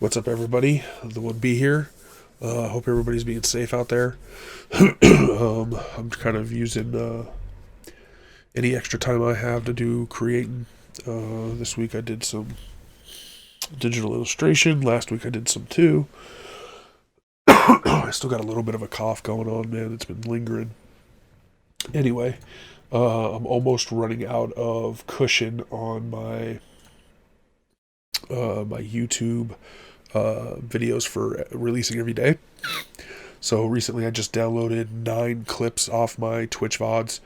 What's up, everybody? The one B here. Hope everybody's being safe out there. I'm kind of using any extra time I have to do creating. This week I did some digital illustration. Last week I did some too. I still got a little bit of a cough going on, man. It's been lingering. Anyway, I'm almost running out of cushion on my YouTube videos for releasing every day. So recently I just downloaded 9 clips off my Twitch VODs.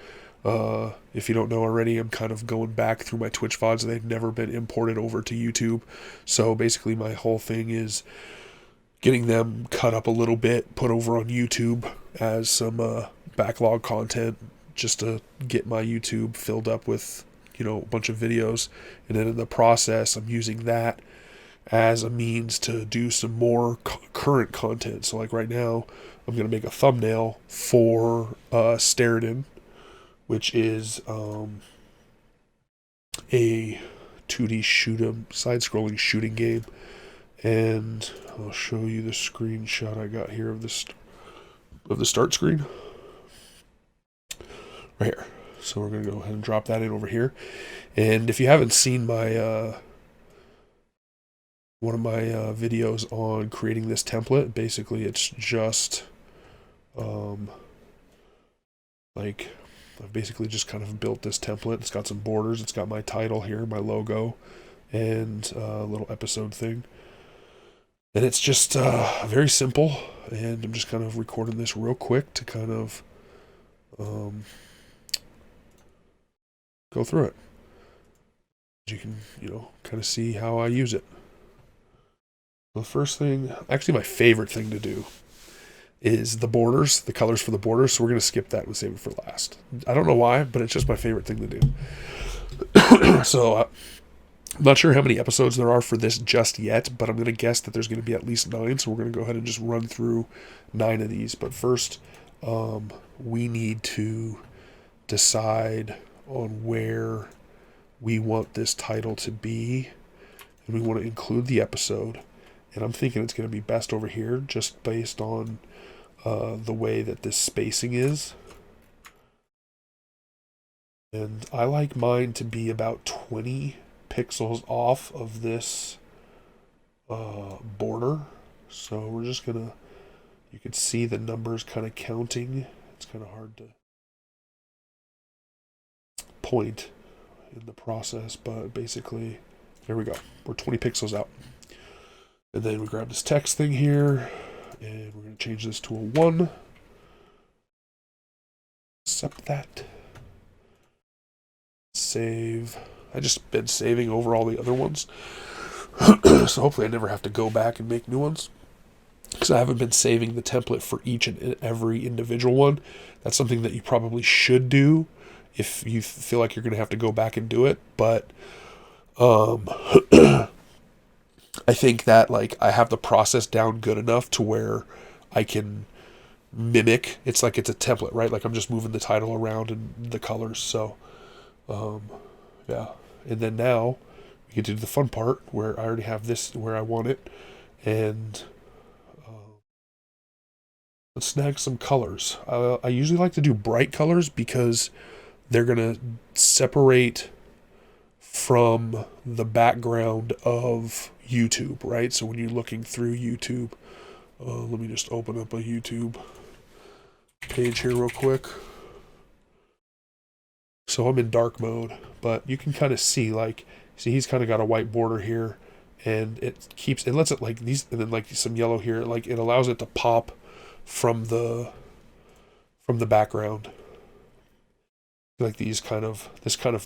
If you don't know already, I'm kind of going back through my Twitch VODs. They've never been imported over to YouTube. So basically my whole thing is getting them cut up a little bit, put over on YouTube as some backlog content, just to get my YouTube filled up with, a bunch of videos. And then in the process, I'm using that as a means to do some more current content. So like right now, I'm going to make a thumbnail for Steredenn, which is a 2D side-scrolling shooting game. And I'll show you the screenshot I got here of the start screen. Right here. So we're going to go ahead and drop that in over here. And if you haven't seen my one of my videos on creating this template, basically it's just like I've basically just kind of built this template. It's got some borders, it's got my title here, my logo, and a little episode thing. And it's just very simple, and I'm just kind of recording this real quick to kind of go through it. You can, kind of see how I use it. The first thing, actually my favorite thing to do, is the borders, the colors for the borders. So we're going to skip that and save it for last. I don't know why, but it's just my favorite thing to do. So I'm not sure how many episodes there are for this just yet, but I'm going to guess that there's going to be at least 9. So we're going to go ahead and just run through 9 of these. But first, we need to decide on where we want this title to be, and we want to include the episode. And I'm thinking it's going to be best over here, just based on the way that this spacing is. And I like mine to be about 20 pixels off of this border. So we're just going to, you can see the numbers kind of counting. It's kind of hard to point in the process, but basically, there we go. We're 20 pixels out. And then we grab this text thing here, and we're going to change this to a 1. Accept that. Save. I just been saving over all the other ones. So hopefully I never have to go back and make new ones, because I haven't been saving the template for each and every individual one. That's something that you probably should do if you feel like you're going to have to go back and do it. But I think that I have the process down good enough to where I can mimic. It's like it's a template, right? Like I'm just moving the title around and the colors. So, yeah. And then now we get to do the fun part where I already have this where I want it. And let's snag some colors. I usually like to do bright colors because they're going to separate from the background of YouTube, right? So when you're looking through YouTube, let me just open up a YouTube page here real quick. So I'm in dark mode, but you can kind of see, he's kind of got a white border here, and it lets it like these, and then some yellow here, it allows it to pop from the background. Like this kind of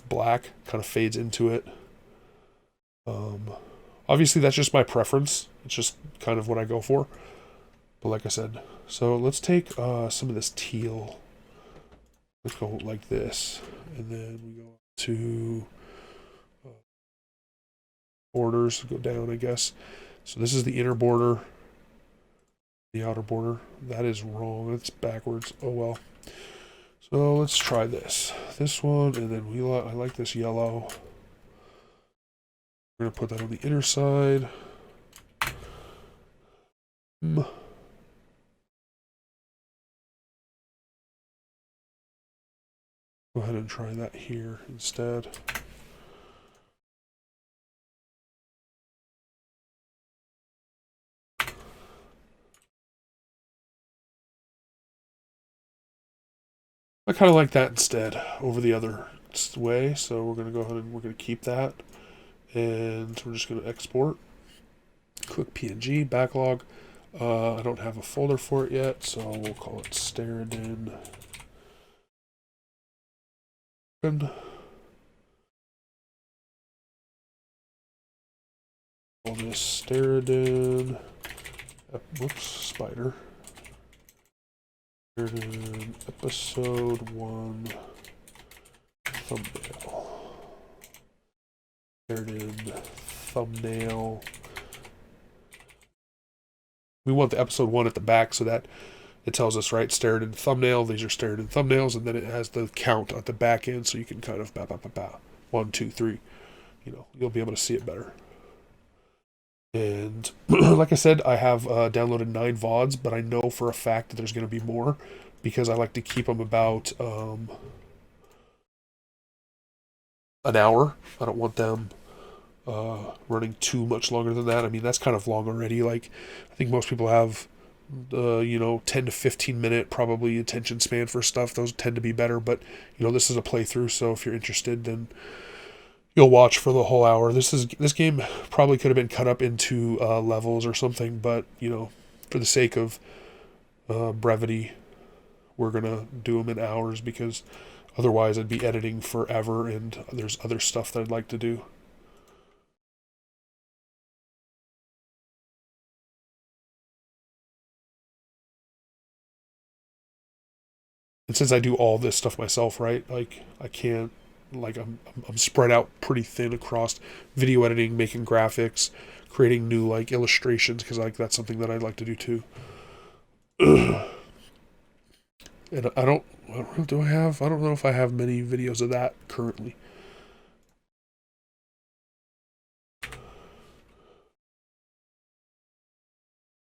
black kind of fades into it. Obviously that's just my preference. It's just kind of what I go for. But like I said, so let's take some of this teal. Let's go like this, and then we go to borders. Go down, I guess. So this is the inner border, the outer border. That is wrong. That's backwards. Oh well. So let's try this one, and then I like this yellow. We're going to put that on the inner side. Go ahead and try that here instead. I kind of like that instead over the other way, so we're going to go ahead and we're going to keep that. And we're just going to export. Click PNG, backlog. I don't have a folder for it yet, so we'll call it Steredenn. Open. Call this Steredenn. Whoops, spider. Steredenn episode 1 thumbnail. Steredenn thumbnail. We want the episode 1 at the back so that it tells us, right, Steredenn thumbnail, these are Steredenn thumbnails, and then it has the count at the back end so you can kind of 1, 2, 3. You know, you'll be able to see it better. And like I said, I have downloaded 9 VODs, but I know for a fact that there's going to be more because I like to keep them about an hour. I don't want them running too much longer than that. I mean, that's kind of long already. Like, I think most people have, 10 to 15 minute probably attention span for stuff. Those tend to be better, but, this is a playthrough, so if you're interested, then you'll watch for the whole hour. This game probably could have been cut up into levels or something, but, for the sake of brevity, we're going to do them in hours because otherwise I'd be editing forever and there's other stuff that I'd like to do. And since I do all this stuff myself, right? Like I can't, like I'm spread out pretty thin across video editing, making graphics, creating new like illustrations because like that's something that I'd like to do too. And I don't know if I have many videos of that currently.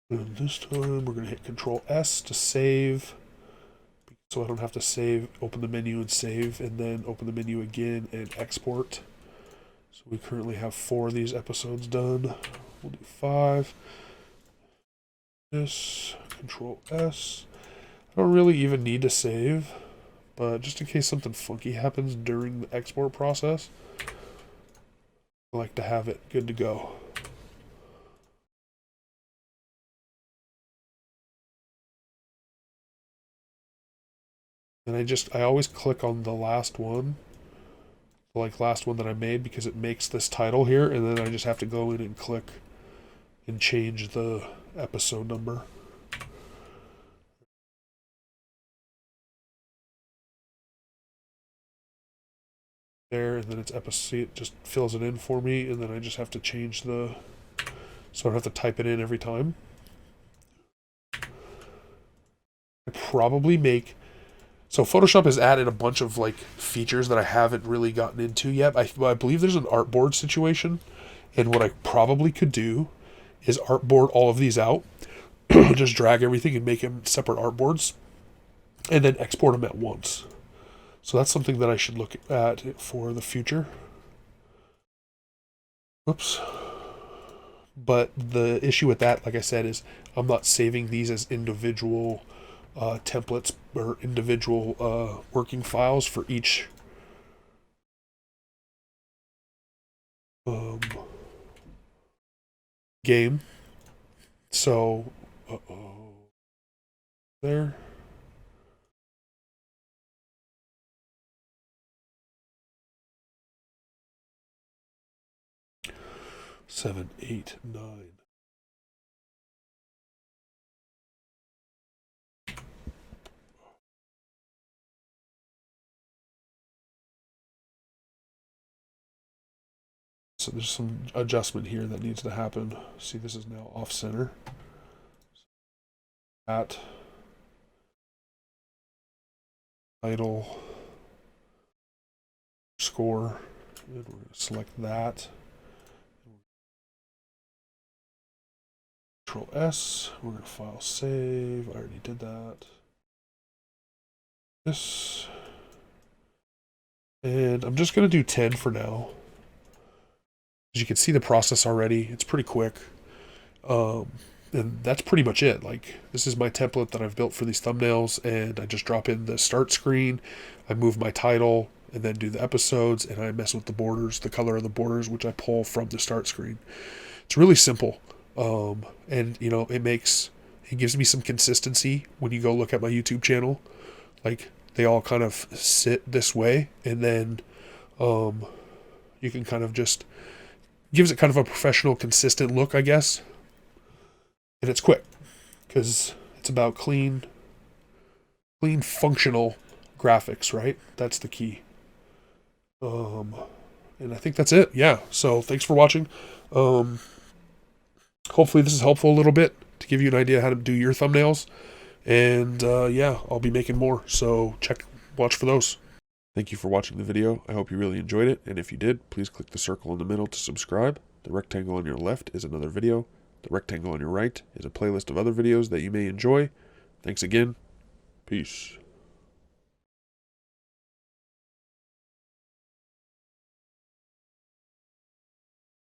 And this time we're gonna hit Control S to save. So I don't have to save, open the menu and save, and then open the menu again and export. So we currently have 4 of these episodes done. We'll do 5. This, Control S. I don't really even need to save, but just in case something funky happens during the export process, I like to have it good to go. And I always click on the last one, like last one that I made, because it makes this title here, and then I just have to go in and click and change the episode number. There, and then it's episode, it just fills it in for me, and then I just have to change so I don't have to type it in every time. I probably make, so Photoshop has added a bunch of like features that I haven't really gotten into yet. I believe there's an artboard situation, and what I probably could do is artboard all of these out, just drag everything and make them separate artboards, and then export them at once. So that's something that I should look at for the future. Oops. But the issue with that, like I said, is I'm not saving these as individual templates or individual working files for each game. So, there. Seven, 8, 9. So there's some adjustment here that needs to happen. See, this is now off center. At title score, and we're going to select that. Control S. We're going to file save. I already did that. This. And I'm just going to do 10 for now. As you can see the process already, it's pretty quick. And that's pretty much it. Like, this is my template that I've built for these thumbnails, and I just drop in the start screen, I move my title, and then do the episodes, and I mess with the borders, the color of the borders, which I pull from the start screen. It's really simple. And you know, it gives me some consistency when you go look at my YouTube channel. Like, they all kind of sit this way, and then you can kind of just gives it kind of a professional, consistent look, I guess. And it's quick because it's about clean, functional graphics, right? That's the key. And I think that's it. Yeah. So thanks for watching. Hopefully this is helpful a little bit to give you an idea how to do your thumbnails. And yeah, I'll be making more. So watch for those. Thank you for watching the video. I hope you really enjoyed it. And if you did, please click the circle in the middle to subscribe. The rectangle on your left is another video. The rectangle on your right is a playlist of other videos that you may enjoy. Thanks again. Peace.